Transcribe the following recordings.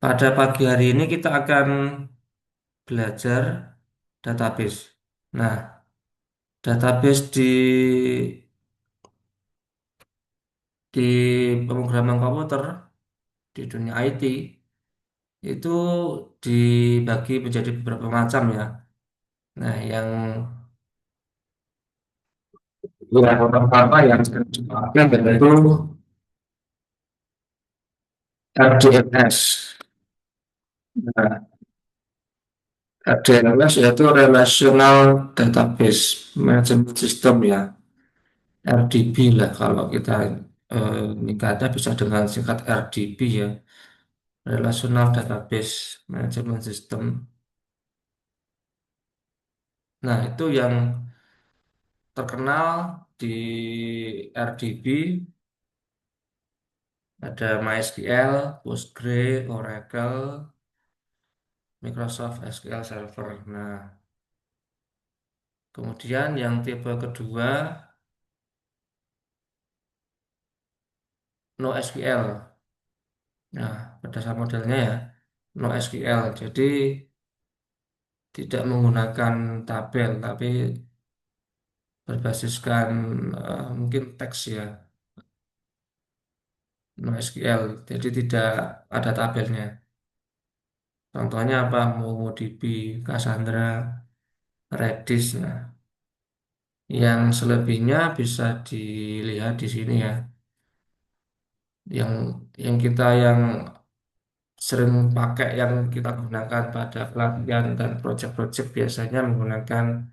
Pada pagi hari ini kita akan belajar database. Nah, database di pemrograman komputer di dunia IT itu dibagi menjadi beberapa macam ya. Nah, yang pertama yang sering dipakai yaitu RDMS. Nah, RDMS yaitu Relational Database Management System ya, RDB lah kalau kita nikahnya bisa dengan singkat RDB ya, Relational Database Management System. Nah, itu yang terkenal di RDB ada MySQL, Postgre, Oracle, Microsoft SQL Server. Nah, kemudian yang tipe kedua NoSQL. Nah, berdasar modelnya ya NoSQL. Jadi tidak menggunakan tabel tapi berbasiskan mungkin teks ya, NoSQL. Jadi tidak ada tabelnya. Contohnya apa? MongoDB, Cassandra, Redis. Nah, yang selebihnya bisa dilihat di sini ya. Yang yang sering pakai yang kita gunakan pada pelatihan dan proyek-proyek biasanya menggunakan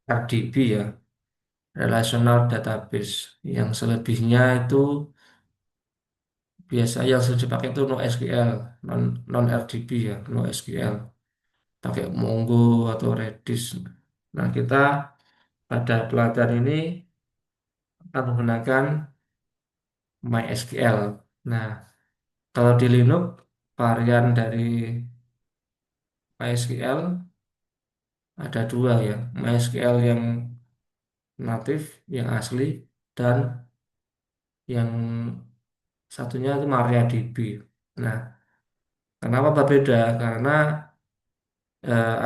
RDB ya, Relational Database. Yang selebihnya itu biasa yang sering dipakai itu NoSQL, non RDB ya, NoSQL. Pakai Mongo atau Redis. Nah, kita pada pelatihan ini akan menggunakan MySQL. Nah, kalau di Linux varian dari MySQL ada dua ya, MySQL yang natif, yang asli, dan yang satunya itu MariaDB. Nah, kenapa berbeda? Karena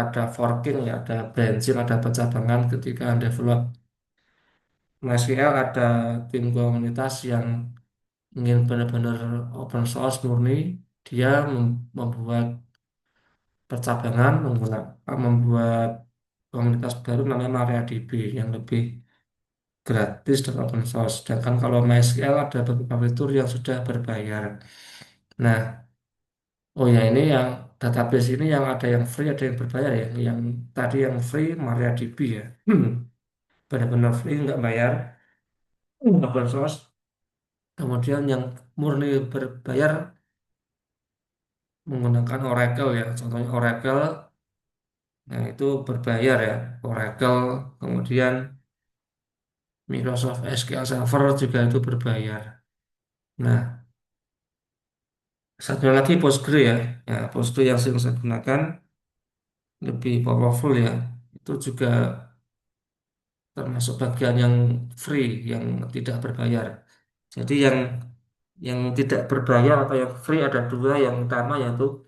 ada forking ya, ada branching, ada pencabangan ketika develop MySQL ada tim komunitas yang ingin benar-benar open source murni, dia membuat percabangan membuat komunitas baru namanya MariaDB yang lebih gratis dan open source. Sedangkan kalau MySQL ada beberapa fitur yang sudah berbayar. Nah, oh ya ini yang database ini yang ada yang free, ada yang berbayar ya. Yang tadi yang free MariaDB ya. Benar-benar free nggak bayar, open source. Kemudian yang murni berbayar menggunakan Oracle ya. Contohnya Oracle, nah itu berbayar ya. Oracle, kemudian Microsoft SQL Server juga itu berbayar. Nah, satu lagi Postgre ya. Ya, Postgre yang sering saya gunakan lebih powerful ya. Itu juga termasuk bagian yang free, yang tidak berbayar. Jadi yang tidak berbayar atau yang free ada dua yang utama yaitu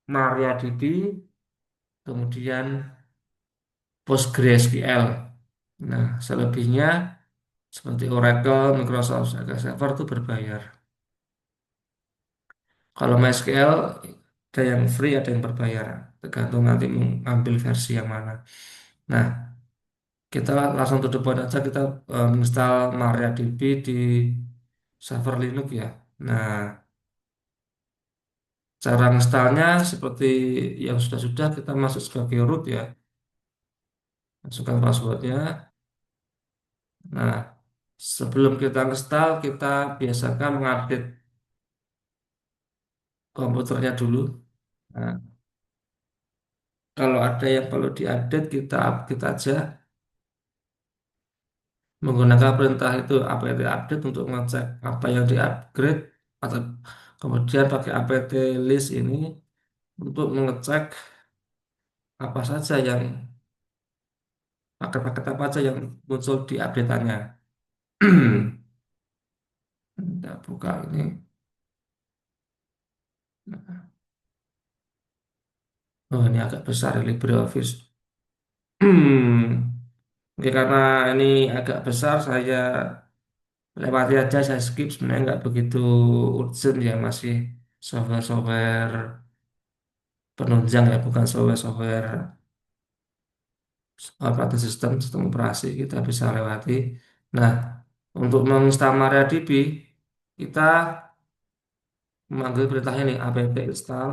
MariaDB, kemudian PostgreSQL. Nah, selebihnya seperti Oracle, Microsoft SQL Server itu berbayar. Kalau MySQL ada yang free, ada yang berbayar, tergantung nanti mengambil versi yang mana. Nah, kita langsung to the point aja, kita install MariaDB di server Linux ya. Nah, cara installnya seperti yang sudah-sudah kita masuk sebagai root ya, masukkan passwordnya. Nah, sebelum kita install, kita biasakan mengupdate komputernya dulu. Nah, kalau ada yang perlu diupdate, kita update aja menggunakan perintah itu apt update untuk mengecek apa yang di-upgrade atau kemudian pakai apt list ini untuk mengecek apa saja yang paket-paket apa saja yang muncul di update-annya. Kita buka ini. Oh, ini agak besar LibreOffice. Hmm. Oke, karena ini agak besar, saya lewati aja, saya skip. Sebenarnya nggak begitu urgent ya, masih software-software penunjang ya, bukan software-software operating system, sistem operasi kita bisa lewati. Nah, untuk menginstal MariaDB, kita memanggil perintahnya nih, apt install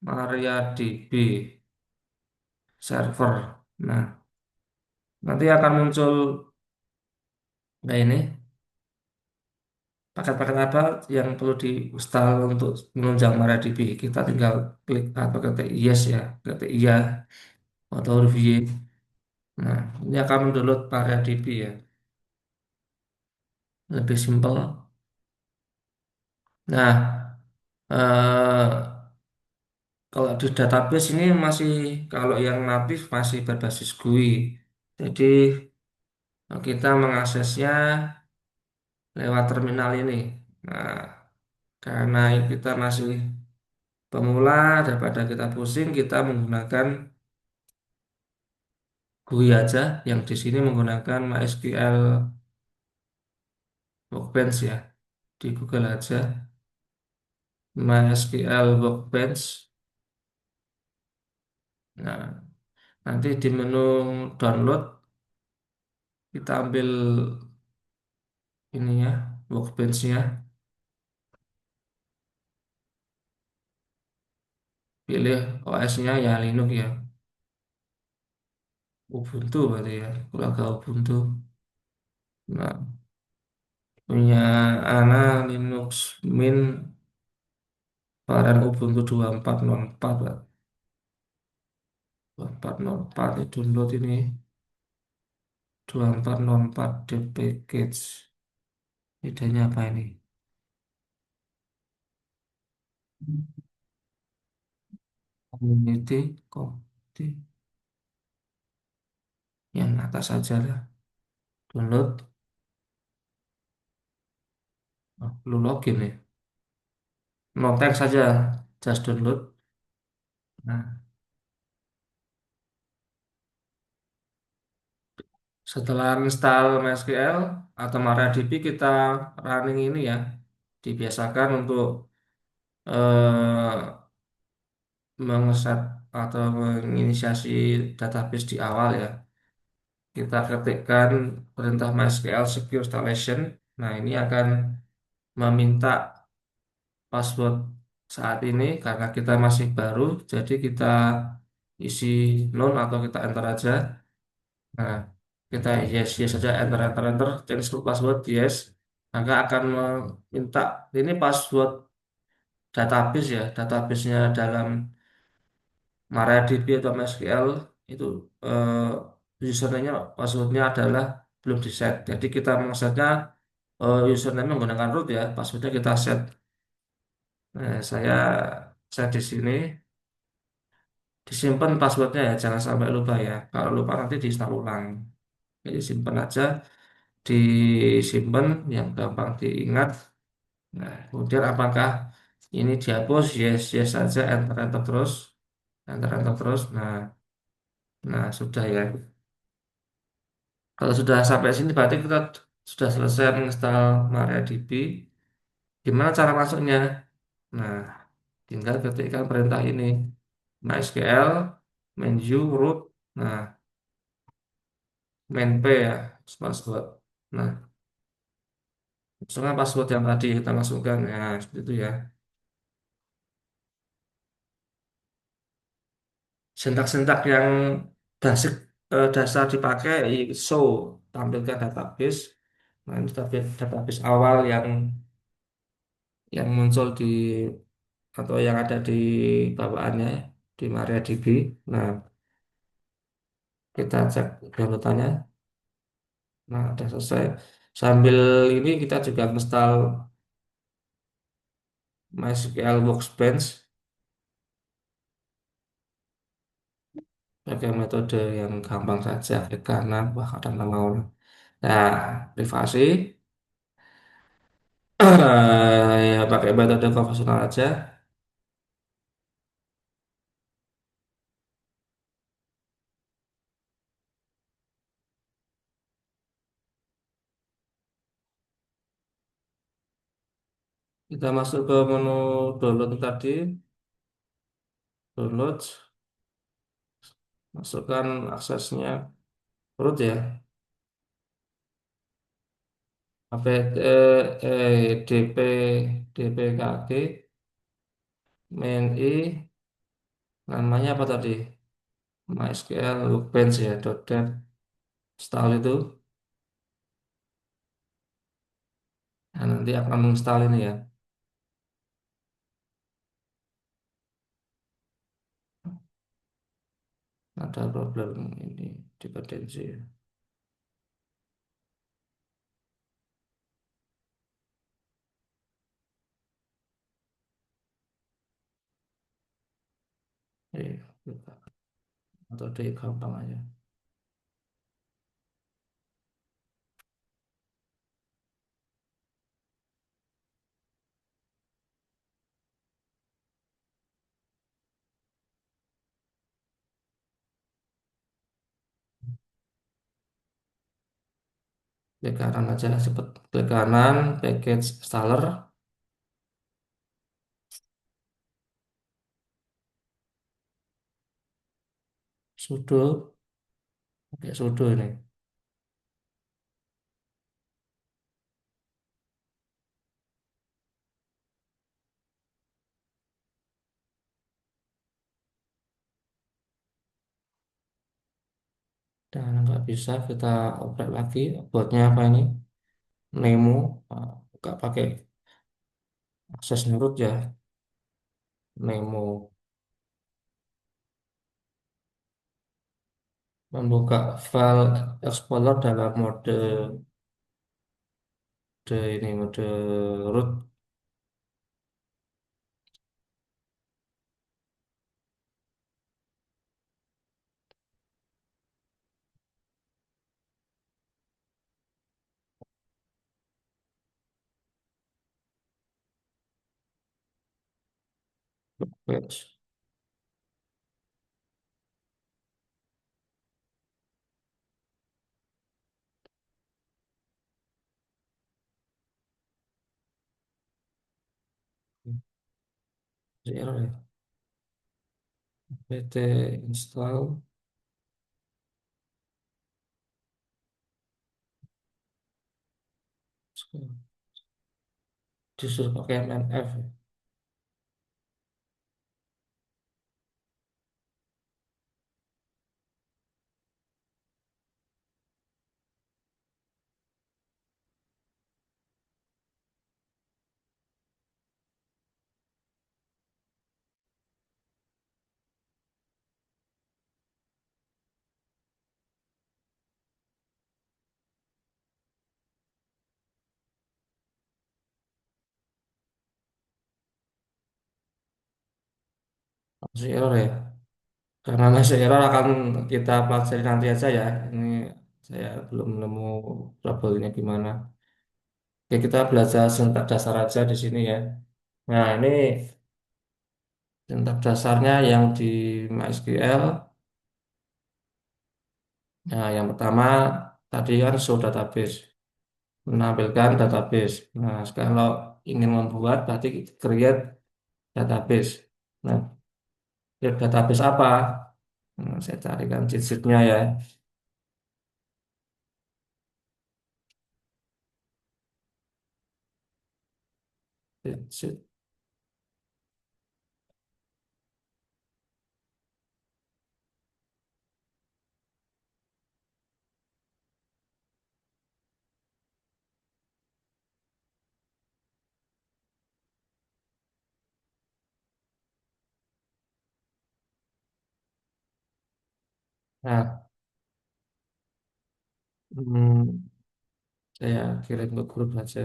MariaDB server. Nah, nanti akan muncul, nah ini, paket-paket apa yang perlu diinstal untuk menunjang MariaDB. Kita tinggal klik atau ketik yes ya, ketik iya atau huruf Y. Nah, ini akan mendownload MariaDB ya, lebih simpel. Nah, kalau di database ini masih, kalau yang natif masih berbasis GUI. Jadi kita mengaksesnya lewat terminal ini. Nah, karena kita masih pemula, daripada kita pusing, kita menggunakan GUI aja. Yang di sini menggunakan MySQL Workbench ya. Di Google aja, MySQL Workbench. Nah, nanti di menu download kita ambil ini ya, Workbench-nya. Pilih OS-nya ya Linux ya. Ubuntu berarti ya. Keluarga Ubuntu. Nah, punya Ana Linux Mint varian Ubuntu 2404 Pak. 2404 ini download ini 2404 the package. Idenya apa ini? Community, community. Yang atas saja lah. Download. Oh, belum login ya. No thanks saja. Just download. Nah, setelah install MySQL atau MariaDB, kita running ini ya. Dibiasakan untuk eh, mengeset atau menginisiasi database di awal ya. Kita ketikkan perintah MySQL secure installation. Nah, ini akan meminta password saat ini karena kita masih baru, jadi kita isi none atau kita enter aja. Nah, kita yes yes saja, enter enter enter, change to password yes. Maka akan meminta ini password database ya, databasenya dalam MariaDB atau MySQL itu username-nya, passwordnya adalah belum di set. Jadi kita mengsetnya username menggunakan root ya, passwordnya kita set. Nah, saya set di sini, disimpan passwordnya ya, jangan sampai lupa ya. Kalau lupa nanti diinstal ulang. Jadi simpan aja, disimpan yang gampang diingat. Nah, kemudian apakah ini dihapus? Yes, yes saja, enter enter terus, enter enter terus. Nah, sudah ya. Kalau sudah sampai sini berarti kita sudah selesai menginstal MariaDB. Gimana cara masuknya? Nah, tinggal ketikkan perintah ini. MySQL, menu, root, nah, main P ya, password. Nah, masukkan password yang tadi kita masukkan. Ya, seperti itu ya. Sintak-sintak yang basic, dasar dipakai, show, tampilkan database. Nah, ini database awal yang muncul di atau yang ada di bawaannya di MariaDB. Nah, kita cek downloadannya. Nah, sudah selesai. Sambil ini kita juga install MySQL Workbench pakai metode yang gampang saja, klik kanan, wah kadang mau. Nah, privasi, ya pakai metode konvensional aja. Kita masuk ke menu download tadi, download, masukkan aksesnya, root ya, apt dp dpkg main i, namanya apa tadi? MySQL Workbench ya, .dat install itu. Nah, nanti akan menginstal ini ya. Ada problem ini dependensi. Kita atau di gampang aja. Klik kanan aja cepet. Klik kanan, package installer, sudo, pakai sudo ini. Dan nggak bisa kita oprek lagi. Buatnya apa ini? Nemo, nggak pakai akses root ya. Nemo membuka file explorer dalam mode root. Page zero ya. pt install disuruh pakai MNF ya. Masih error ya. Karena masih error akan kita pelajari nanti aja ya. Ini saya belum nemu trouble-nya gimana. Oke, kita belajar sintak dasar aja di sini ya. Nah, ini sintak dasarnya yang di MySQL. Nah, yang pertama tadi kan show database, menampilkan database. Nah, kalau ingin membuat berarti create database. Nah, create database apa? Nah, saya carikan cheat-sheet-nya ya. Cheat-sheet. Nah, saya kirim ke grup aja.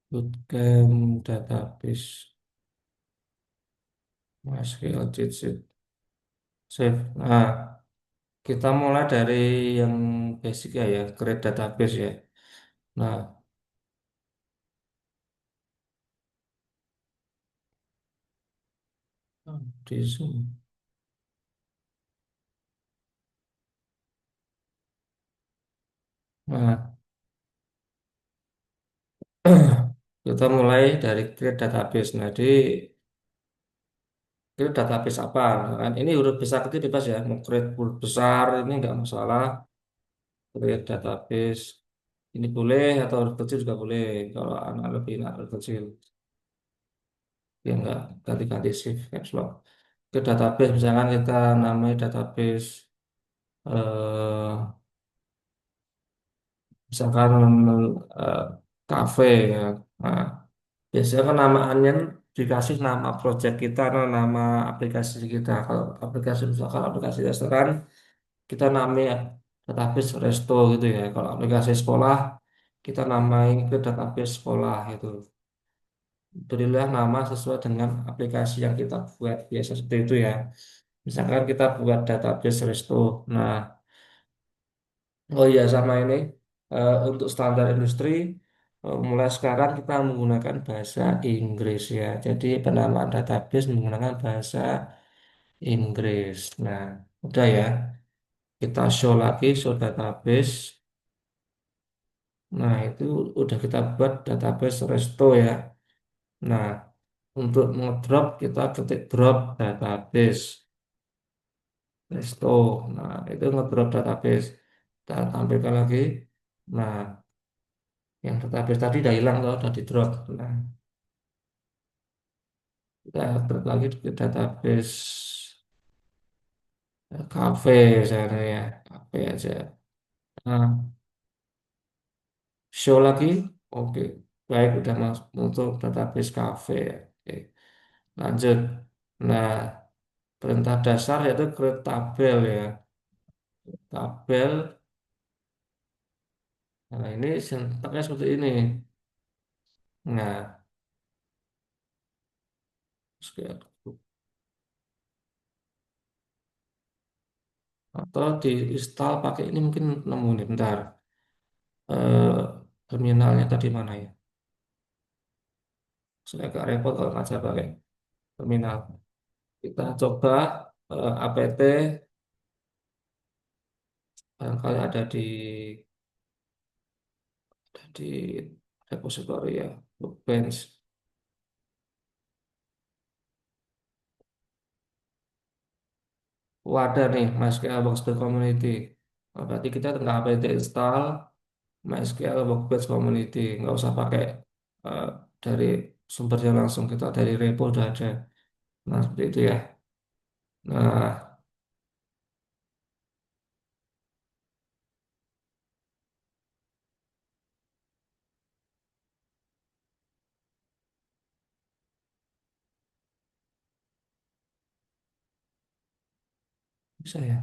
Bootcamp database MySQL cheat sheet save. Nah, kita mulai dari yang basic ya, create database ya. Nah, di Zoom. Nah, kita mulai dari create database. Nah, di create database apa? Nah, kan ini huruf besar itu bebas ya. Mau create huruf besar ini nggak masalah. Create database ini boleh atau huruf kecil juga boleh. Kalau anak lebih anak huruf kecil, ya nggak ganti-ganti shift caps lock. Ke database misalkan kita namai database eh, misalkan eh, cafe ya. Nah, biasanya kan namaannya dikasih nama project kita, nah, nama aplikasi kita. Kalau aplikasi misalkan aplikasi restoran, kita namai database resto gitu ya. Kalau aplikasi sekolah, kita namai ke database sekolah itu. Berilah nama sesuai dengan aplikasi yang kita buat biasa seperti itu ya. Misalkan kita buat database resto. Nah, oh iya sama ini untuk standar industri mulai sekarang kita menggunakan bahasa Inggris ya. Jadi penamaan database menggunakan bahasa Inggris. Nah, udah ya. Kita show lagi show database. Nah, itu udah kita buat database resto ya. Nah, untuk ngedrop kita ketik drop database resto. Nah, itu ngedrop database. Kita tampilkan lagi. Nah, yang database tadi udah hilang tuh, udah di drop. Nah, kita drop lagi ke database cafe misalnya ya, cafe aja. Nah, show lagi, oke. Baik, udah masuk untuk database cafe ya. Oke, lanjut. Nah, perintah dasar yaitu create tabel ya. Tabel, nah ini sintaknya seperti ini. Nah, sekian. Atau di install pakai ini mungkin nemu nih, bentar. Eh, terminalnya tadi mana ya? Saya agak repot kalau ngajar pakai terminal. Kita coba apt barangkali ada di repository ya, Workbench. Oh, ada nih MySQL Workspace Community. Oh, berarti kita tinggal apt install MySQL Workbench Community. Nggak usah pakai eh, dari sumbernya langsung, kita dari repo udah ada. Nah, seperti itu ya. Nah, bisa ya.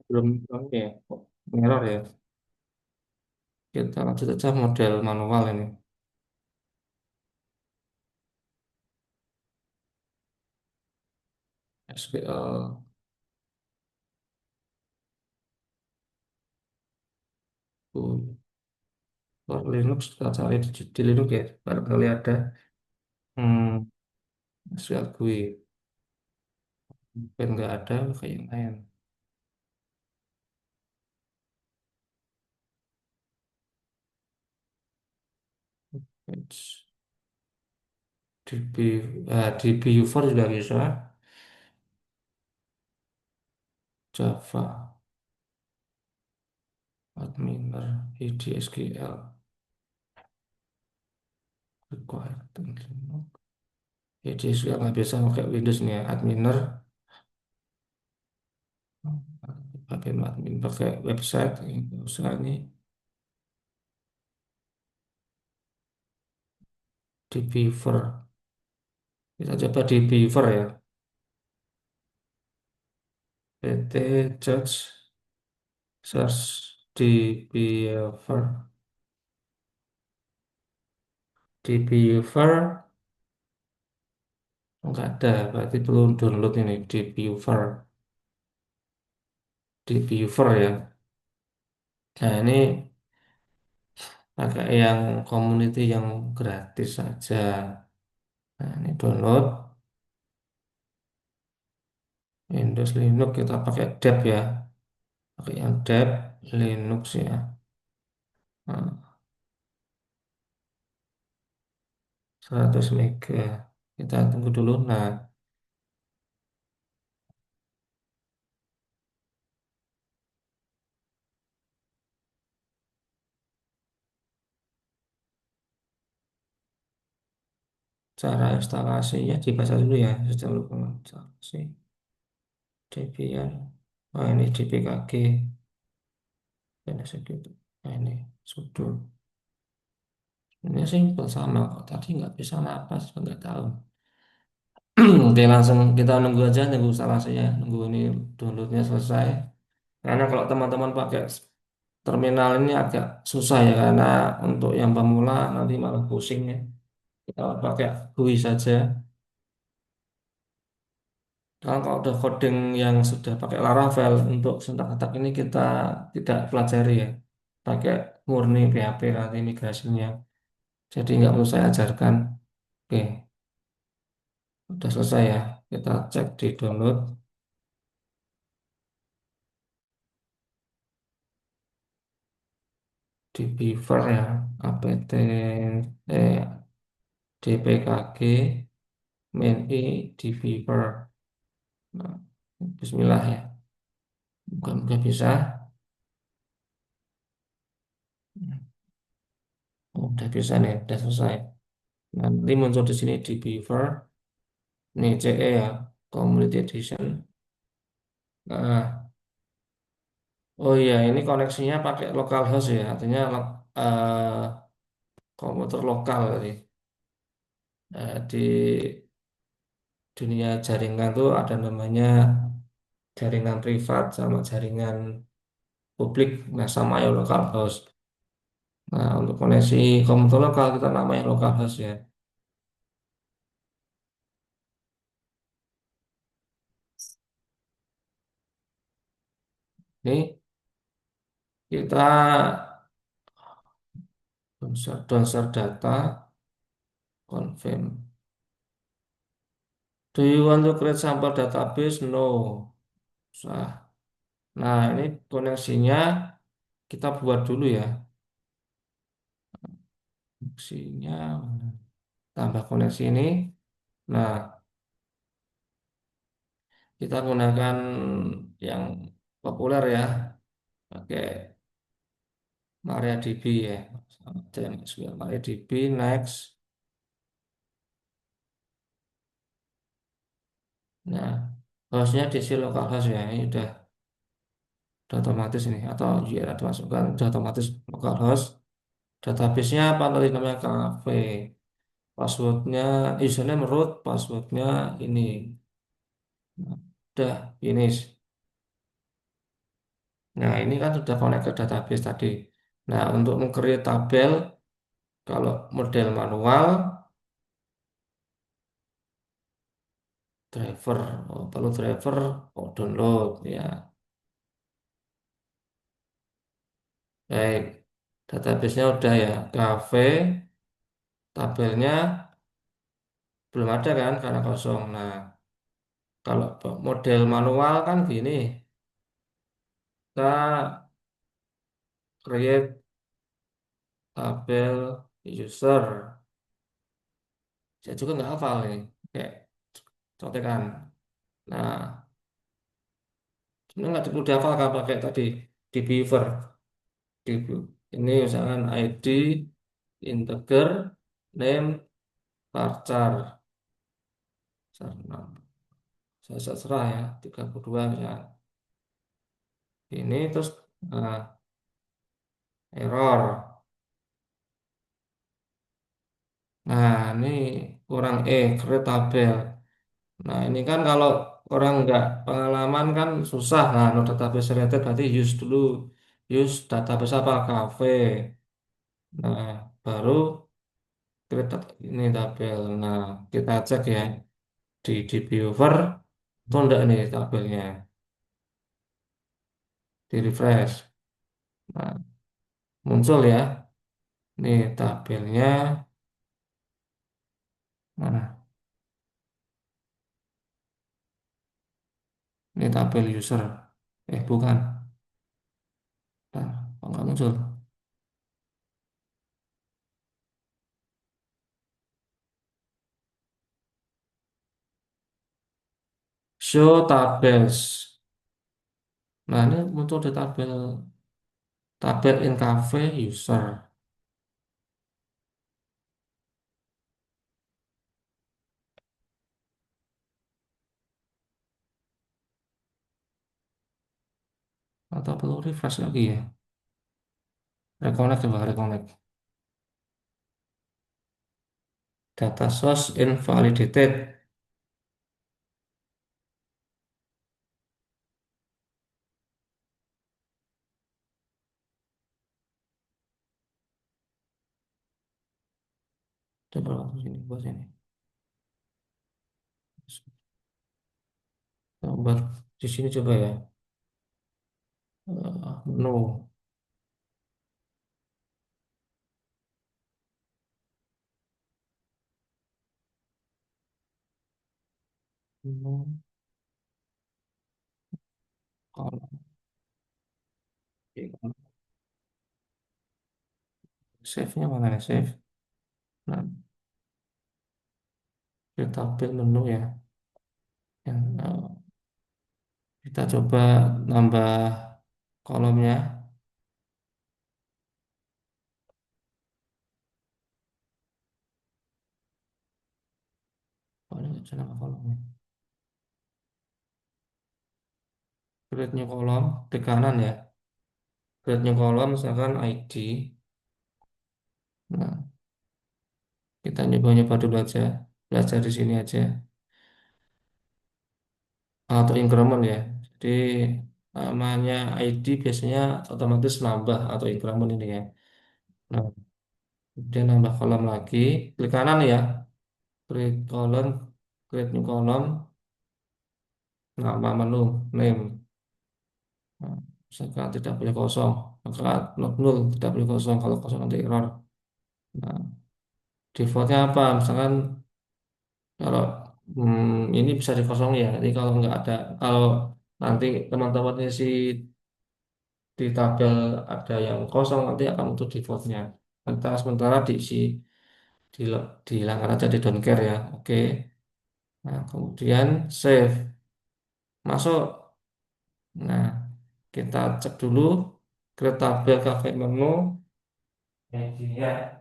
Belum ya, error ya. Kita lanjut aja model manual ini. SQL for Linux, kita cari di Linux ya, barangkali ada. Hmm, SQL GUI, mungkin nggak ada, kayak yang lain. DB, DB User juga bisa. Java, adminer, IDSQL, required. IDSQL nggak bisa pakai Windows nih ya, adminer. Pakai admin, pakai website, ini nggak usah nih. DBeaver, kita coba DBeaver ya. PT Judge search DBeaver. DBeaver nggak ada, berarti perlu download ini DBeaver. DBeaver ya. Nah ini pakai yang community yang gratis saja. Nah ini download Windows Linux kita pakai dep ya. Pakai yang dep Linux ya. Nah, 100 mega. Kita tunggu dulu. Nah, cara instalasinya dibaca dulu ya. Sistem instalasi Debian. Nah, ini DPKG. Dan segitu. Nah, ini sudo. Ini simpel sama kok. Tadi nggak bisa napas, nggak tahu. Oke, langsung kita nunggu aja, nunggu instalasinya. Nunggu ini downloadnya selesai. Karena kalau teman-teman pakai terminal ini agak susah ya. Karena untuk yang pemula nanti malah pusing ya. Kita pakai GUI saja. Kalau udah coding yang sudah pakai Laravel untuk syntax ini kita tidak pelajari ya. Pakai murni PHP nanti migrasinya. Jadi nggak perlu saya ajarkan. Oke, udah selesai ya. Kita cek di download di Beaver ya. apt dpkg main di Beaver. Nah, Bismillah ya. Bukan nggak bisa. Oh, udah bisa nih, udah selesai. Nanti muncul di sini di Beaver. Ini CE ya, Community Edition. Nah, oh iya, ini koneksinya pakai localhost ya, artinya komputer lokal tadi. Di dunia jaringan tuh ada namanya jaringan privat sama jaringan publik, nah sama ya localhost. Nah, untuk koneksi komputer lokal kita namanya localhost ya. Ini kita donsor data, confirm. Do you want to create sample database? No. Usah. Nah, ini koneksinya kita buat dulu ya. Koneksinya tambah koneksi ini. Nah, kita gunakan yang populer ya, pakai MariaDB ya. Dan MariaDB next. Nah, hostnya diisi localhost ya. Ini udah otomatis ini atau ya ada masukkan udah otomatis localhost. Database-nya apa tadi namanya cafe. Passwordnya username root, passwordnya ini. Nah, udah finish. Nah, ini kan sudah connect ke database tadi. Nah, untuk meng-create tabel, kalau model manual, driver, oh, perlu driver, oh, download, ya. Baik, database-nya udah ya, cafe, tabelnya belum ada kan, karena kosong. Nah, kalau model manual kan gini, kita create tabel user. saya juga nggak hafal nih, kayak contekan. Nah, sebenarnya nggak perlu dihafal kan pakai tadi di Beaver. Di, ini misalkan ID, integer, name, varchar. Nah, saya serah ya, 32 ya. Ini terus error. Nah, ini kurang create tabel. Nah, ini kan kalau orang nggak pengalaman kan susah. Nah, no database related berarti use dulu. Use database apa? Cafe. Nah, baru create ini tabel. Nah, kita cek ya di viewer itu enggak nih tabelnya. Di refresh. Nah, muncul ya. Nih tabelnya. Mana? Ini tabel user. Bukan. Nah, kok nggak muncul? Show tables. Nah, ini muncul di tabel in cafe user atau perlu refresh lagi ya? Reconnect coba reconnect. Data source invalidated. Coba sini, buat sini. Coba di sini coba ya. No, no, kalau save-nya mana ya? Save. Nah, kita tabel menu ya. Yang kita coba nambah kolomnya. Oh, ini nggak bisa nambah kolomnya. Create new kolom di kanan ya. Create new kolom misalkan ID. Nah, kita nyoba-nyoba dulu aja. Belajar di sini aja. Atau increment ya. Jadi namanya ID biasanya otomatis nambah atau increment ini ya. Nah, kemudian nambah kolom lagi. Klik kanan ya. Create column, create new column, nama menu, name. Nah, misalkan tidak boleh kosong. Maka not null, tidak boleh kosong. Kalau kosong nanti error. Nah, defaultnya apa? Misalkan kalau ini bisa dikosong ya. Jadi kalau nggak ada, kalau nanti teman-teman isi di tabel ada yang kosong nanti akan untuk defaultnya. Kita sementara diisi di, dihilangkan aja di don't care ya. Oke. Nah, kemudian save masuk. Nah, kita cek dulu create tabel cafe menu ID-nya.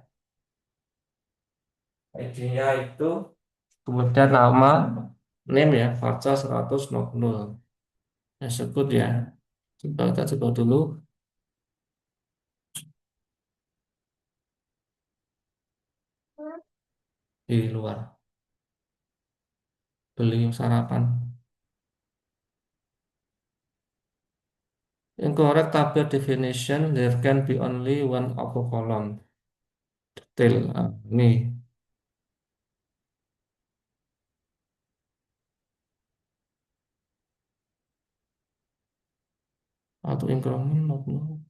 ID-nya itu kemudian nama name ya, varchar 100 ya sebut ya. Coba kita coba dulu di luar beli sarapan. Incorrect tabel definition, there can be only one auto column. Detail. Ini auto increment not null,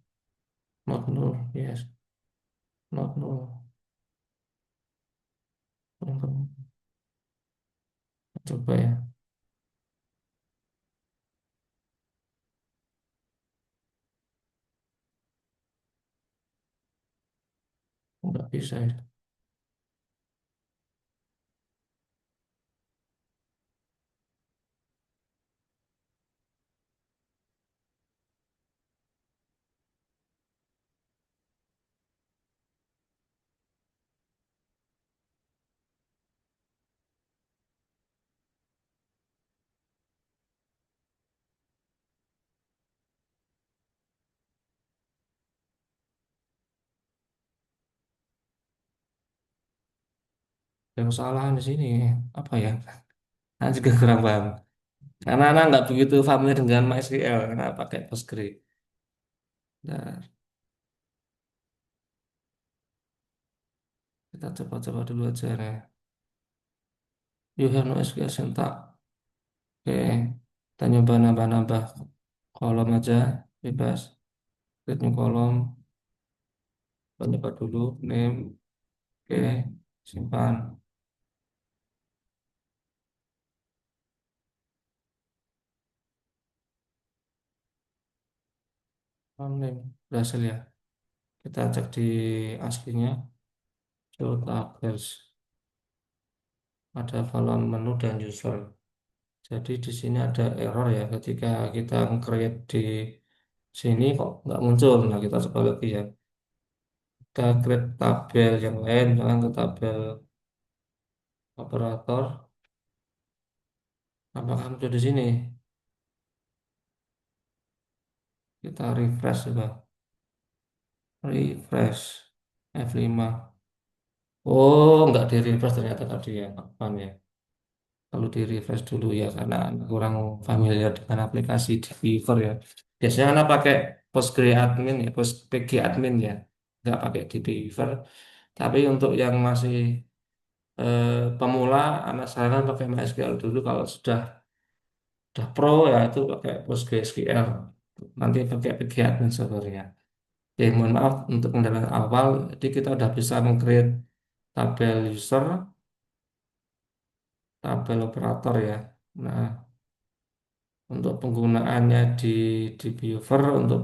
not null, yes, not null. Increment. Coba ya, nggak bisa ya. yang kesalahan di sini apa ya? Saya juga kurang paham. Karena anak nggak begitu familiar dengan MySQL karena pakai Postgre. Nah, kita coba-coba dulu aja nih. You have no SQL syntax. Oke, kita nyoba nambah-nambah kolom aja, bebas. Create new kolom, kita nyoba dulu, name, oke, simpan. Oh, name, berhasil ya. Kita cek di aslinya, show tables. Ada kolom menu dan user. Jadi di sini ada error ya, ketika kita create di sini kok nggak muncul. Nah, kita coba lagi ya. Kita create tabel yang lain, jangan ke tabel operator. Apakah muncul di sini? Kita refresh coba. Refresh F5. Oh, nggak di refresh ternyata tadi ya, kapan ya? Kalau di refresh dulu ya, karena kurang familiar dengan aplikasi di Beaver ya. Biasanya anak pakai Postgre admin ya, PG admin ya, nggak pakai di Beaver. Tapi untuk yang masih pemula, anak saran pakai MySQL dulu. Kalau sudah pro ya itu pakai PostgreSQL. Nanti pakai PG admin servernya. Oke, mohon maaf untuk kendala awal. Jadi kita udah bisa meng-create tabel user, tabel operator ya. Nah, untuk penggunaannya di viewer untuk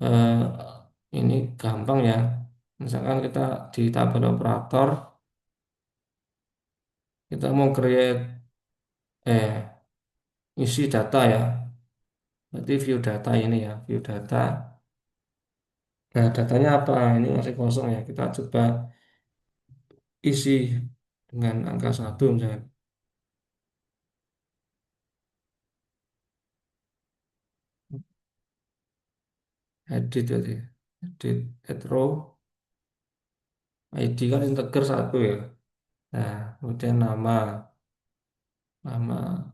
eh, ini gampang ya. Misalkan kita di tabel operator, kita mau create isi data ya. Berarti view data ini ya, view data. Nah, datanya apa? Ini masih kosong ya. Kita coba isi dengan angka satu misalnya. Edit tadi. Edit, add row. ID kan integer satu ya. Nah, kemudian nama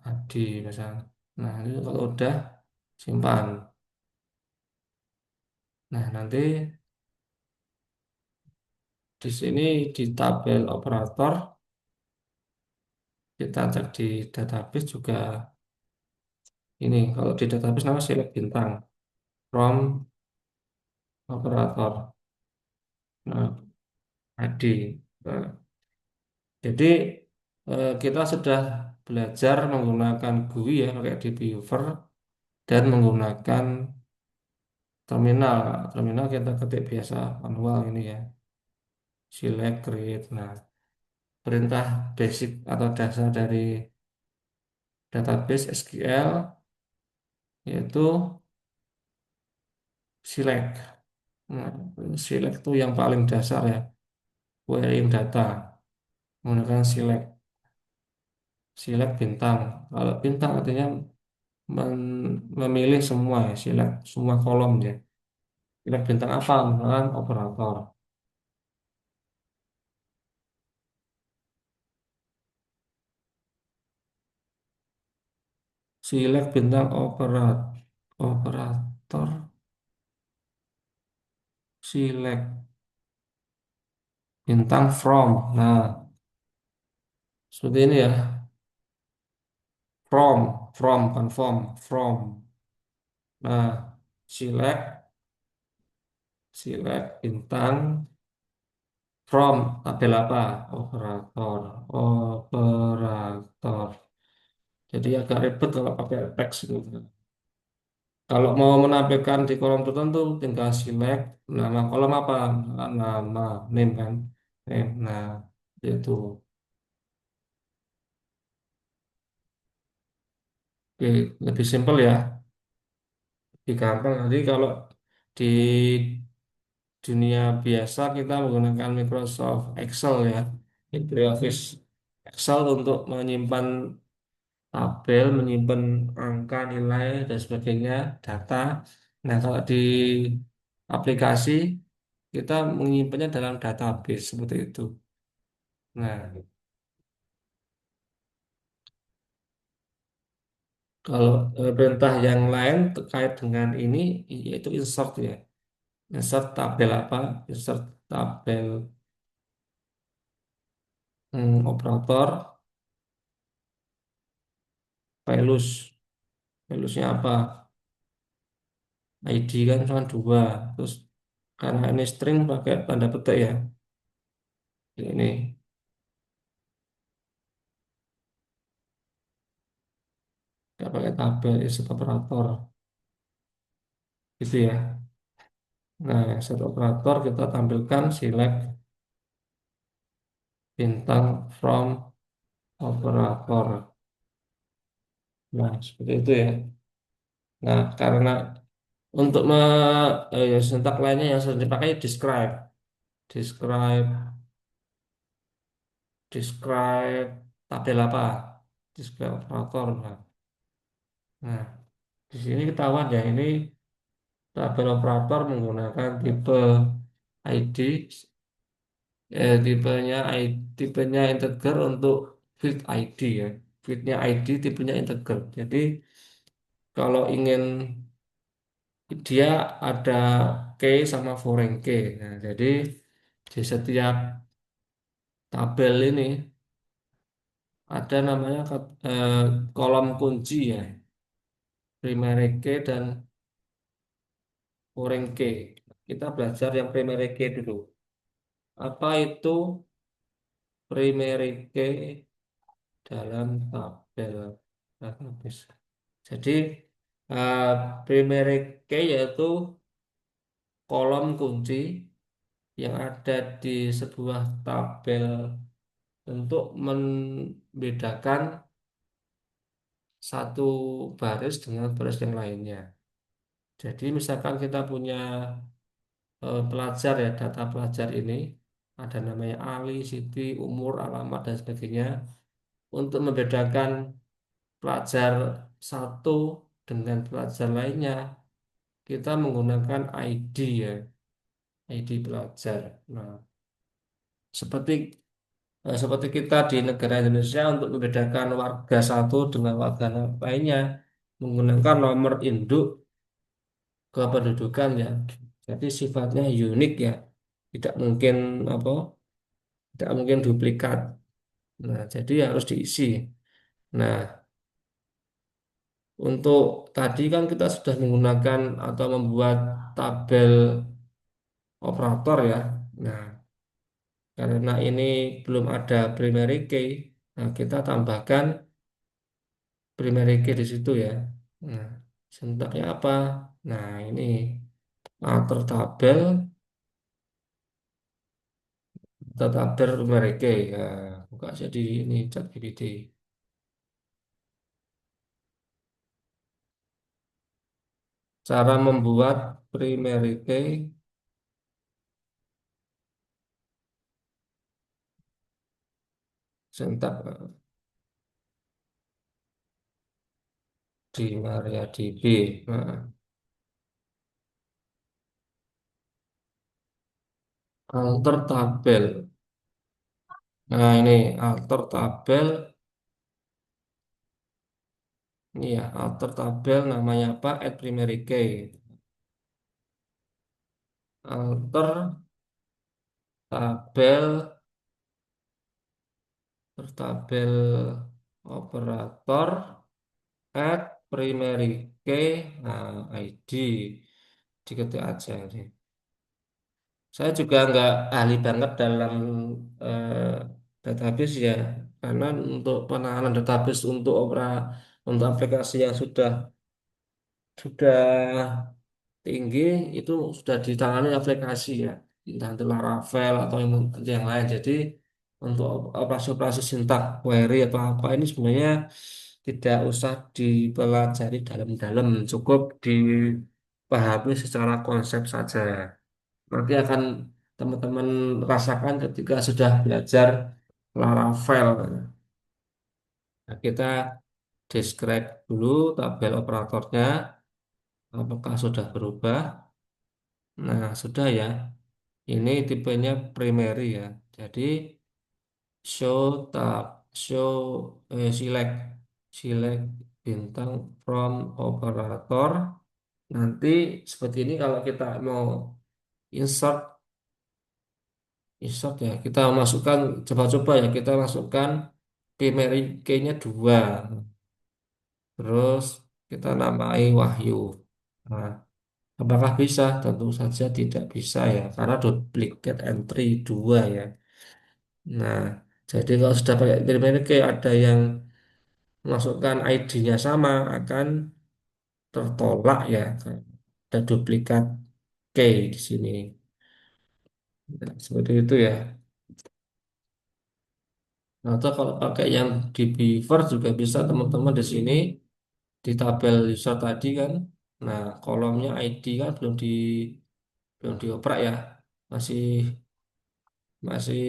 Adi misalnya. Nah, ini kalau udah simpan. Nah, nanti di sini di tabel operator kita cek di database juga ini kalau di database nama select bintang from operator. Nah, Adi. Nah, jadi kita sudah belajar menggunakan GUI ya pakai DBufer dan menggunakan terminal. Terminal kita ketik biasa manual ini ya. Select, create. Nah, perintah basic atau dasar dari database SQL yaitu select. Nah, select itu yang paling dasar ya. Querying data menggunakan select. Select bintang. Kalau bintang artinya memilih semua ya. Select semua kolom ya. Select bintang apa? Misalkan operator. Select bintang operator. Select bintang from. Nah, seperti ini ya. From. Nah, select, select bintang from tabel apa? Operator. Jadi agak ribet kalau pakai teks gitu. Kalau mau menampilkan di kolom tertentu, tinggal select nama kolom apa? Nama, name kan? Name. Nah, itu. Oke, lebih simpel ya, lebih gampang. Jadi kalau di dunia biasa kita menggunakan Microsoft Excel ya, LibreOffice Excel untuk menyimpan tabel, menyimpan angka, nilai, dan sebagainya, data. Nah, kalau di aplikasi, kita menyimpannya dalam database seperti itu. Nah, kalau perintah yang lain terkait dengan ini yaitu insert ya. Insert tabel apa? Insert tabel operator velus. Velusnya apa? ID kan cuma dua. Terus karena ini string pakai tanda petik ya. Ini nggak pakai tabel insert operator gitu ya. Nah, insert operator kita tampilkan select bintang from operator. Nah, seperti itu ya. Nah, karena untuk sintak lainnya yang sering dipakai describe, describe, describe tabel apa, describe operator. Nah, di sini ketahuan ya ini tabel operator menggunakan tipe ID, tipenya integer untuk field ID ya, fieldnya ID tipenya integer. Jadi kalau ingin dia ada key sama foreign key. Nah, jadi di setiap tabel ini ada namanya kolom kunci ya, primary key dan foreign key. Kita belajar yang primary key dulu. Apa itu primary key dalam tabel database? Jadi eh, primary key yaitu kolom kunci yang ada di sebuah tabel untuk membedakan satu baris dengan baris yang lainnya. Jadi misalkan kita punya pelajar ya, data pelajar ini ada namanya Ali, Siti, umur, alamat dan sebagainya. Untuk membedakan pelajar satu dengan pelajar lainnya, kita menggunakan ID ya, ID pelajar. Nah, seperti seperti kita di negara Indonesia untuk membedakan warga satu dengan warga lainnya menggunakan nomor induk kependudukan ya. Jadi sifatnya unik ya. Tidak mungkin apa? Tidak mungkin duplikat. Nah, jadi harus diisi. Nah, untuk tadi kan kita sudah menggunakan atau membuat tabel operator ya. Nah, karena ini belum ada primary key, nah kita tambahkan primary key di situ ya. Nah, sintaknya apa? Nah, ini alter tabel, alter tabel primary key. Ya, buka jadi ini ChatGPT. Cara membuat primary key sintak di MariaDB. Nah, alter tabel. Nah, ini alter tabel. Ini ya, alter tabel namanya apa? Add primary key. Alter tabel, tabel operator, add primary key, nah, ID. Diketik aja ini. Saya juga nggak ahli banget dalam eh, database ya, karena untuk penanganan database untuk aplikasi yang sudah tinggi itu sudah ditangani aplikasi ya, entah itu Laravel atau yang lain. Jadi untuk operasi-operasi sintak query atau apa ini sebenarnya tidak usah dipelajari dalam-dalam, cukup dipahami secara konsep saja. Nanti akan teman-teman rasakan ketika sudah belajar Laravel. Nah, kita describe dulu tabel operatornya, apakah sudah berubah. Nah, sudah ya. Ini tipenya primary ya. Jadi show tab, show select, select bintang from operator. Nanti seperti ini kalau kita mau insert, insert ya, kita masukkan, coba-coba ya, kita masukkan primary key-nya 2. Terus kita namai Wahyu. Nah, apakah bisa? Tentu saja tidak bisa ya, karena duplicate entry 2 ya. Nah, jadi kalau sudah pakai primary key ada yang masukkan ID-nya sama akan tertolak ya. Ada duplikat key di sini. Nah, seperti itu ya. Nah, atau kalau pakai yang di Beaver juga bisa teman-teman di sini di tabel user tadi kan. Nah, kolomnya ID kan belum dioprak ya. Masih masih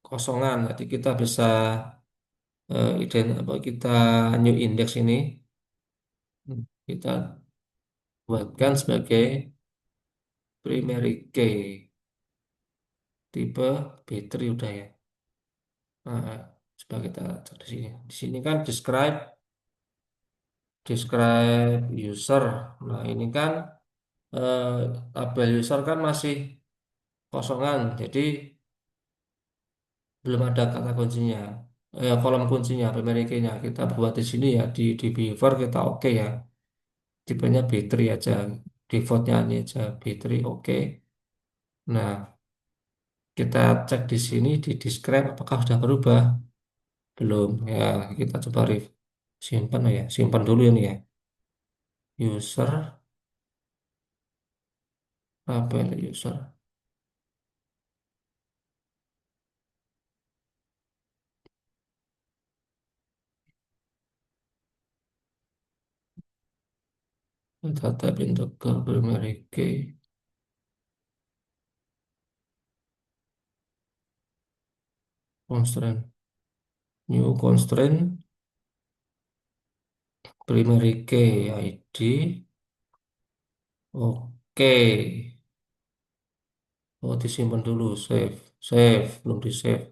kosongan. Nanti kita bisa apa kita new index ini kita buatkan sebagai primary key tipe B3 udah ya. Nah, coba kita cek di sini. Di sini kan describe user. Nah, ini kan eh, tabel user kan masih kosongan, jadi belum ada kata kuncinya, kolom kuncinya, primary key-nya. Kita buat di sini ya di Beaver kita oke ya, tipenya B3 aja, defaultnya ini aja B3 oke. Nah, kita cek di sini di describe apakah sudah berubah, belum ya. Kita coba simpan ya, simpan dulu ini ya, user tabel user data bentuk primary key constraint, new constraint primary key ID. Oke, oh disimpan dulu, save, save, belum di save.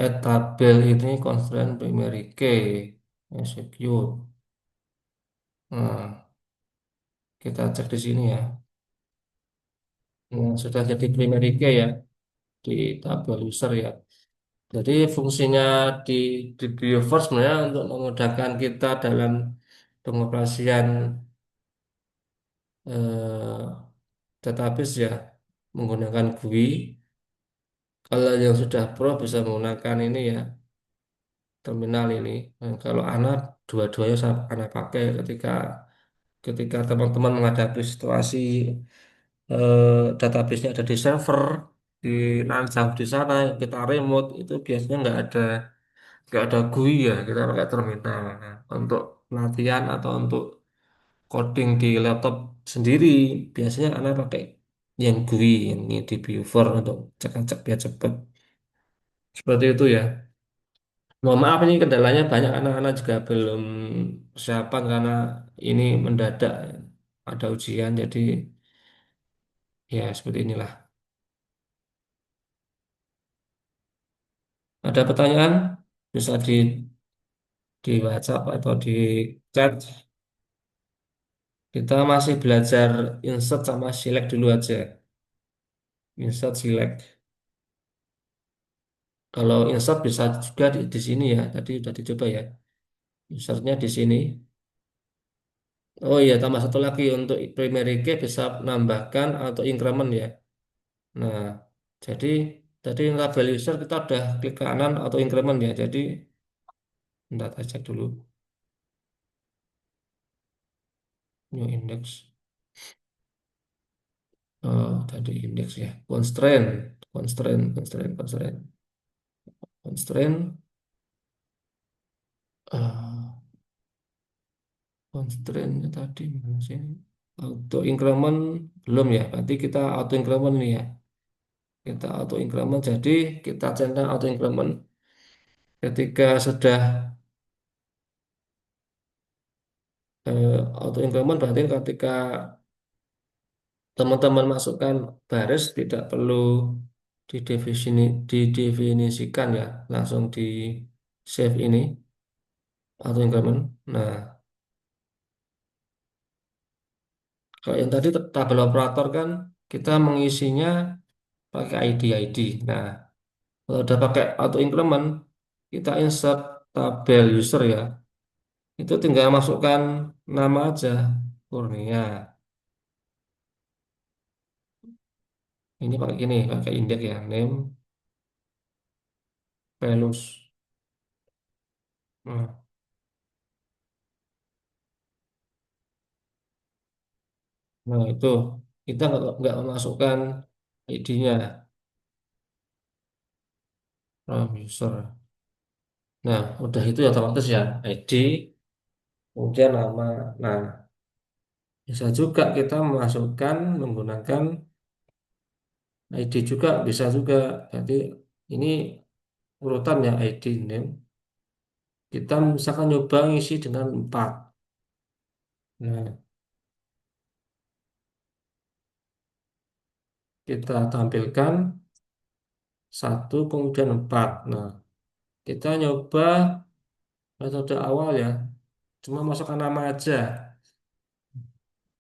Add tabel ini constraint primary key, execute. Nah, kita cek di sini ya. Nah, sudah jadi primary key ya di tabel user ya. Jadi fungsinya di, di Beaver sebenarnya untuk memudahkan kita dalam pengoperasian eh, database ya, menggunakan GUI. Kalau yang sudah pro bisa menggunakan ini ya, terminal ini. Nah, kalau anak dua-duanya anak pakai ketika ketika teman-teman menghadapi situasi database-nya ada di server di Nanjang di sana, kita remote itu biasanya nggak ada GUI ya, kita pakai terminal. Nah, untuk pelatihan atau untuk coding di laptop sendiri biasanya anak pakai yang GUI yang ini di Beaver untuk cek-cek biar cepat. Seperti itu ya. Mohon maaf ini kendalanya banyak, anak-anak juga belum persiapan karena ini mendadak ada ujian jadi ya seperti inilah. Ada pertanyaan bisa di WhatsApp atau di chat. Kita masih belajar insert sama select dulu aja. Insert select. Kalau insert bisa juga di sini ya. Tadi sudah dicoba ya. Insertnya di sini. Oh iya, tambah satu lagi untuk primary key bisa menambahkan atau increment ya. Nah, jadi tadi label user kita udah klik kanan atau increment ya. Jadi bentar saya cek dulu. New index. Oh, tadi index ya. Constraint, constraint, constraint, constraint, constraint. eh, Constraint tadi mana sih? Auto increment belum ya. Berarti kita auto increment ini ya. Kita auto increment. Jadi kita centang auto increment ketika sudah auto increment berarti ketika teman-teman masukkan baris tidak perlu didefinisikan ya, langsung di save ini atau increment. Nah, kalau yang tadi tabel operator kan kita mengisinya pakai ID. Nah, kalau udah pakai auto increment, kita insert tabel user ya. Itu tinggal masukkan nama aja, Kurnia. Ini pakai gini, pakai indeks ya, name, values. Nah, nah, itu kita nggak memasukkan ID-nya, from user. Nah, udah itu ya otomatis ya, ID, kemudian nama. Nah, bisa juga kita memasukkan menggunakan ID juga, bisa juga. Jadi ini urutan ya ID name. Kita misalkan nyoba ngisi dengan 4. Nah, kita tampilkan satu kemudian 4. Nah, kita nyoba metode awal ya, cuma masukkan nama aja.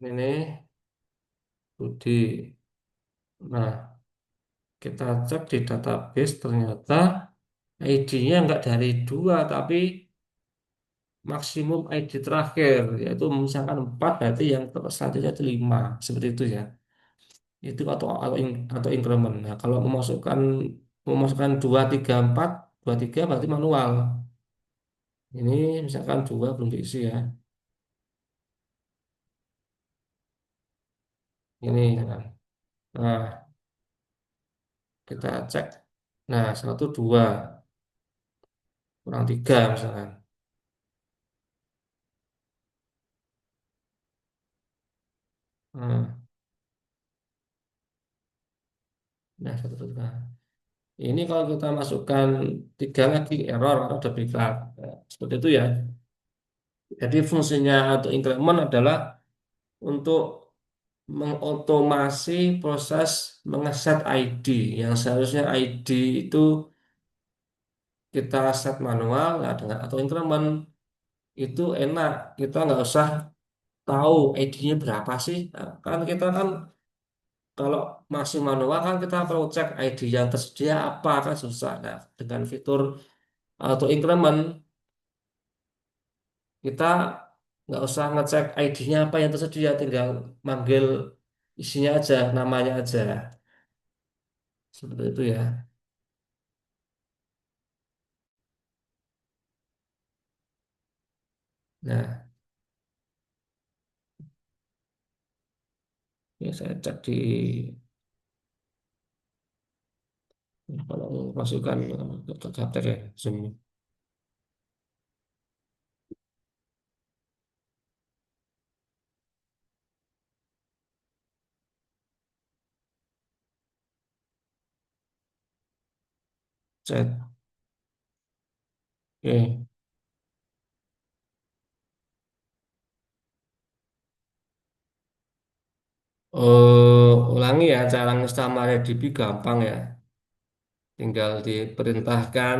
Ini Budi. Nah, kita cek di database ternyata ID-nya nggak dari 2 tapi maksimum ID terakhir yaitu misalkan 4 berarti yang selanjutnya itu 5 seperti itu ya. Itu atau increment. Nah, kalau memasukkan 2 3 4 2 3 berarti manual. Ini misalkan 2 belum diisi ya. Ini nah, nah, kita cek. Nah, 1 2 kurang 3 misalkan. Nah, nah, 1 2. Ini kalau kita masukkan 3 lagi error atau duplicate. Nah, seperti itu ya. Jadi fungsinya atau increment adalah untuk mengotomasi proses mengeset ID yang seharusnya ID itu kita set manual. Nah, dengan atau increment itu enak, kita nggak usah tahu ID-nya berapa sih. Nah, kan kita kan kalau masih manual kan kita perlu cek ID yang tersedia apa, kan susah. Nah, dengan fitur auto increment kita nggak usah ngecek ID-nya apa yang tersedia, tinggal manggil isinya aja, namanya aja. Seperti itu ya. Nah, ini saya cek di kalau masukkan ke daftar ya, Zoom. Chat. Oke. Ulangi ya, cara install MariaDB gampang ya. Tinggal diperintahkan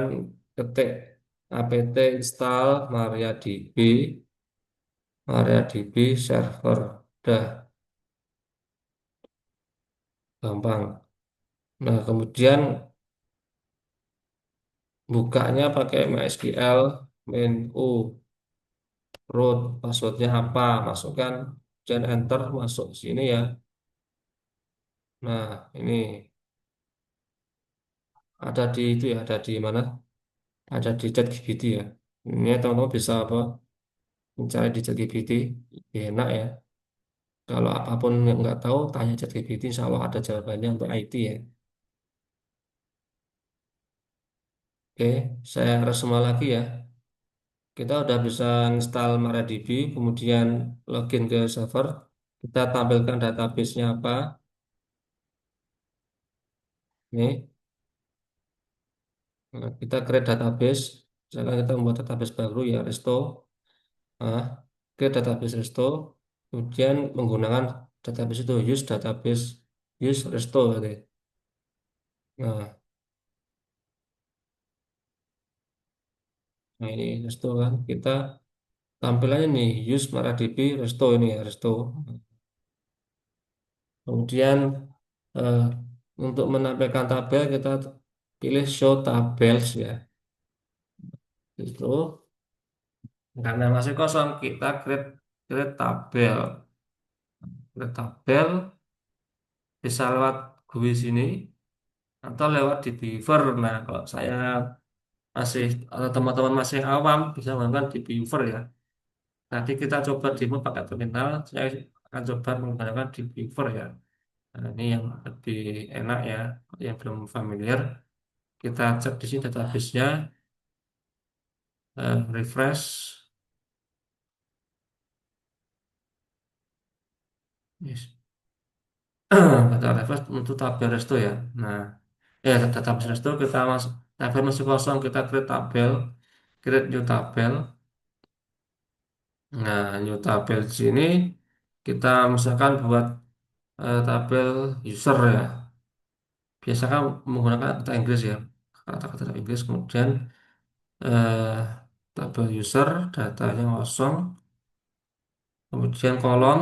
ketik apt install MariaDB server. Udah gampang. Nah, kemudian bukanya pakai MySQL, main U, root, passwordnya apa, masukkan, dan enter, masuk sini ya. Nah, ini ada di itu ya, ada di mana? Ada di ChatGPT ya. Ini teman-teman bisa apa? Mencari di ChatGPT, lebih enak ya. Kalau apapun yang nggak tahu, tanya ChatGPT, insya Allah ada jawabannya untuk IT ya. Oke, saya resume lagi ya. Kita udah bisa install MariaDB, kemudian login ke server. Kita tampilkan database-nya apa. Nih, nah, kita create database. Misalkan kita membuat database baru ya, Resto. Nah, create database Resto. Kemudian menggunakan database itu, use database, use Resto. Gitu. Nah, nah ini resto kan. Kita tampilannya nih, use MariaDB resto ini ya, resto. Kemudian eh, untuk menampilkan tabel kita pilih show tables ya. Itu karena masih kosong kita create create tabel. Create tabel bisa lewat GUI sini atau lewat di Beaver. Nah, kalau saya masih atau teman-teman masih awam bisa menggunakan di Beaver ya. Nanti kita coba demo pakai terminal. Saya akan coba menggunakan di Beaver ya. Nah, ini yang lebih enak ya. Yang belum familiar, kita cek di sini database-nya, refresh. Yes. Kita refresh untuk tabel resto ya. Nah, ya database resto kita masuk tabel masih kosong, kita create tabel, create new tabel. Nah, new tabel di sini kita misalkan buat tabel user ya. Biasa kan menggunakan kata Inggris ya, kata-kata Inggris. Kemudian eh, tabel user datanya kosong. Kemudian kolom,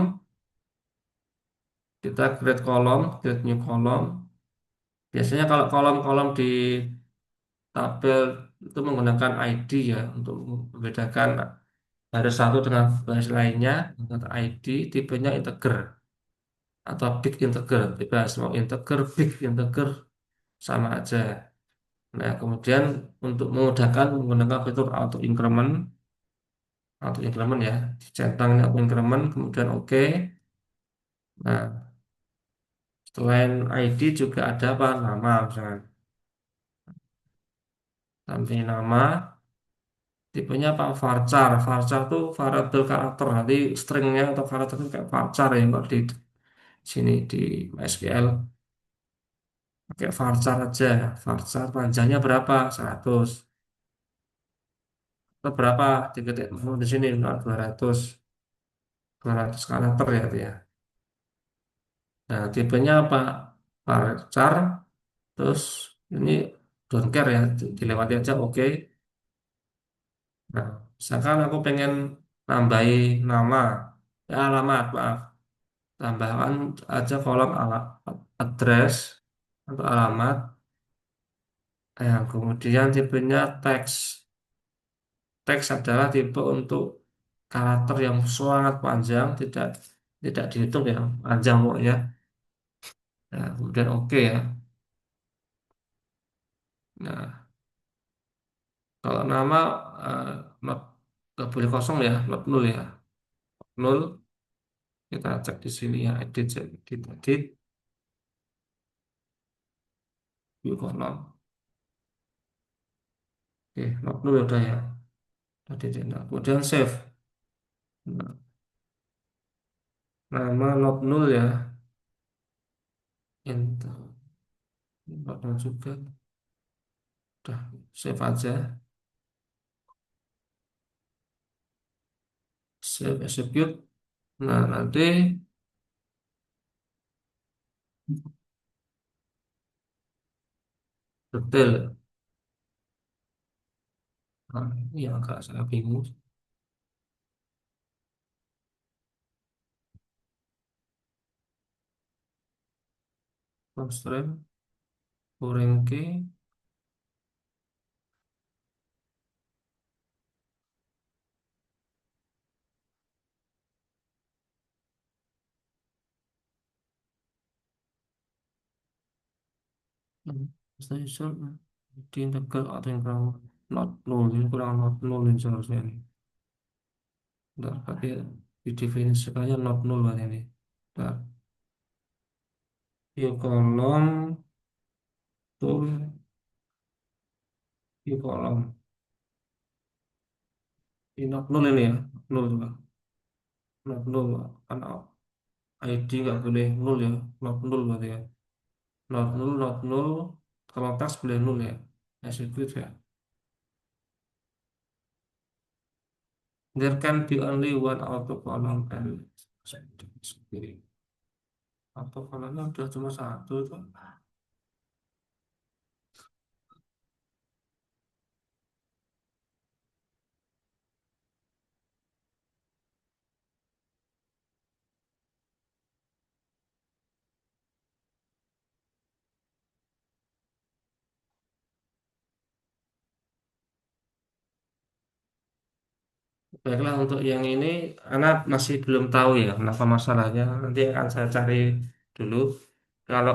kita create kolom, create new kolom. Biasanya kalau kolom-kolom di tabel itu menggunakan ID ya untuk membedakan baris satu dengan baris lainnya, menggunakan ID, tipenya integer atau big integer. Bebas mau integer, big integer sama aja. Nah, kemudian untuk memudahkan menggunakan fitur auto increment ya, dicentang ini auto increment, kemudian oke. Nah, selain ID juga ada apa? Nama misalnya. Nanti nama, tipenya apa? Varchar. Varchar itu variabel karakter. Nanti stringnya atau karakternya kayak varchar ya kalau di sini di MySQL. Pakai varchar aja. Varchar panjangnya berapa? 100. Atau berapa? Titik di sini 200. 200 karakter ya, itu ya. Nah, tipenya apa? Varchar. Terus ini don't care ya, dilewati aja oke. Nah, misalkan aku pengen nambahin nama, alamat, maaf. Tambahkan aja kolom address untuk alamat. Kemudian tipenya teks. Teks adalah tipe untuk karakter yang sangat panjang, tidak tidak dihitung ya, panjang pokoknya. Nah, kemudian oke ya. Nah, kalau nama eh, not nggak boleh kosong ya, not null ya, null. Kita cek di sini ya, edit, view kolom. Oke, not null ya udah ya, tadi kemudian save. Nah, nama not null ya, enter, not null juga. Udah, save aja, save execute. Nah, nanti detail. Nah, ini yang agak saya bingung. Constraint, foreign key, station, di integral atau yang kurang not null, ini kurang not null ini seharusnya ini. Bentar, berarti didefinisikannya not null berarti ini. Bentar, view kolom, tool, view kolom. Ini not null ini ya, null juga. Not null, karena ID nggak boleh null ya, not null berarti ya. Not null, kalau teks boleh null ya. Execute ya. There can be only one autocolumn and autocolumnnya udah cuma satu tuh. Baiklah untuk yang ini, anak masih belum tahu ya kenapa masalahnya. Nanti akan saya cari dulu. Kalau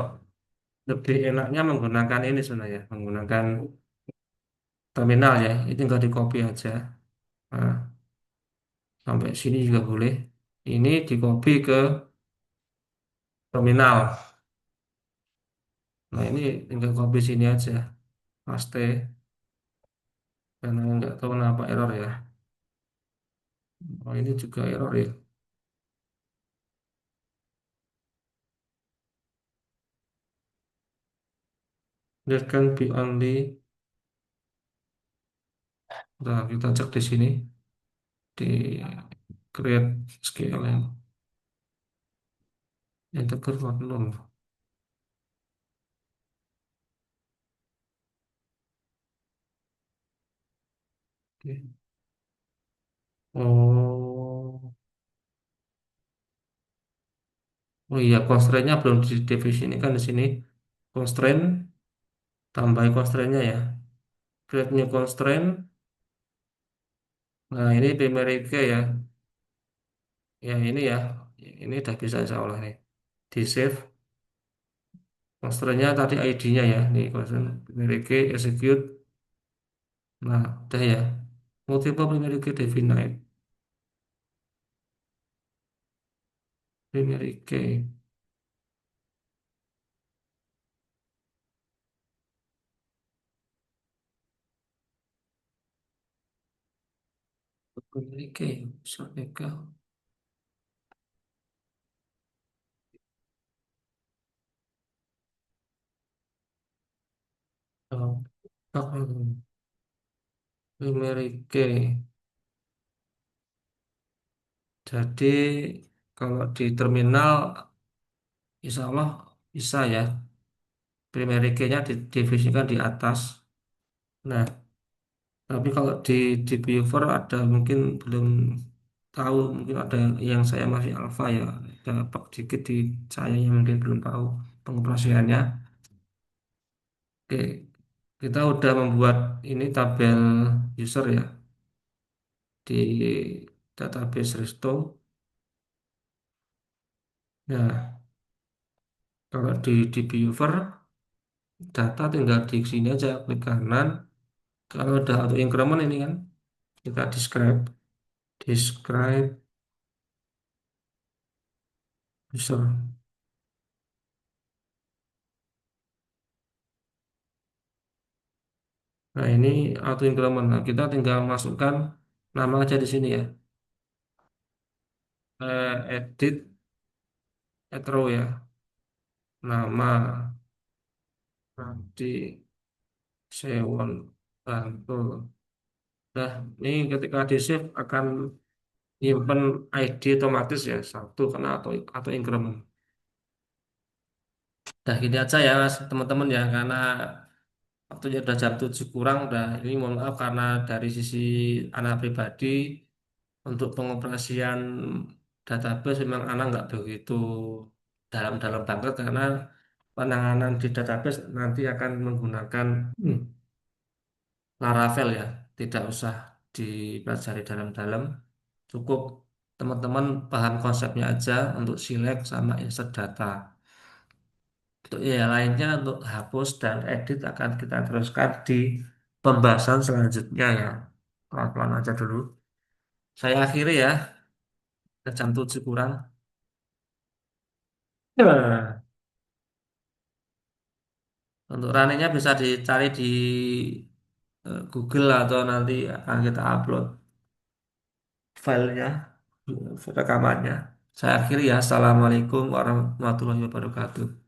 lebih enaknya menggunakan ini sebenarnya, menggunakan terminal ya. Itu tinggal di copy aja. Nah, sampai sini juga boleh. Ini di copy ke terminal. Nah ini tinggal copy sini aja. Paste. Karena nggak tahu kenapa error ya. Oh ini juga error ya. There can be only. Nah, kita cek di sini di create SQL yang tegur nol. Oke. Oh, oh iya, constraint-nya belum didefinisikan di sini. Constraint, tambahin constraint-nya ya. Create new constraint. Nah, ini primary key ya. Ya, ini ya. Ini udah bisa saya olah nih. Di save. Constraint-nya tadi ID-nya ya. Ini constraint primary key, execute. Nah, udah ya. Multiple primary key definite. Primary key. Primary key. So, oh, primary key. Jadi kalau di terminal insya Allah bisa ya. Primary key-nya didivisikan di atas. Nah, tapi kalau di viewer ada mungkin belum tahu, mungkin ada yang saya masih alpha ya. Ada bug dikit di saya yang mungkin belum tahu pengoperasiannya. Oke, kita udah membuat ini tabel user ya di database Resto. Nah, kalau di viewer data tinggal di sini aja klik kanan. Kalau udah auto increment ini kan kita describe user. Nah ini auto increment. Nah, kita tinggal masukkan nama aja di sini ya. Edit row ya. Nama nanti Sewon Bantul. Nah ini ketika di save akan nyimpen ID otomatis ya satu karena atau increment. Nah gini aja ya Mas, teman-teman ya karena waktunya udah jam 7 kurang udah ini mohon maaf karena dari sisi anak pribadi untuk pengoperasian database memang anak nggak begitu dalam-dalam banget karena penanganan di database nanti akan menggunakan Laravel ya, tidak usah dipelajari dalam-dalam, cukup teman-teman paham konsepnya aja untuk select sama insert data. Untuk ya lainnya untuk hapus dan edit akan kita teruskan di pembahasan selanjutnya ya. Pelan-pelan aja dulu. Saya akhiri ya, ke jam 7 kurang. Ya. Untuk runningnya bisa dicari di Google atau nanti akan kita upload filenya, rekamannya. Saya akhiri ya. Assalamualaikum warahmatullahi wabarakatuh.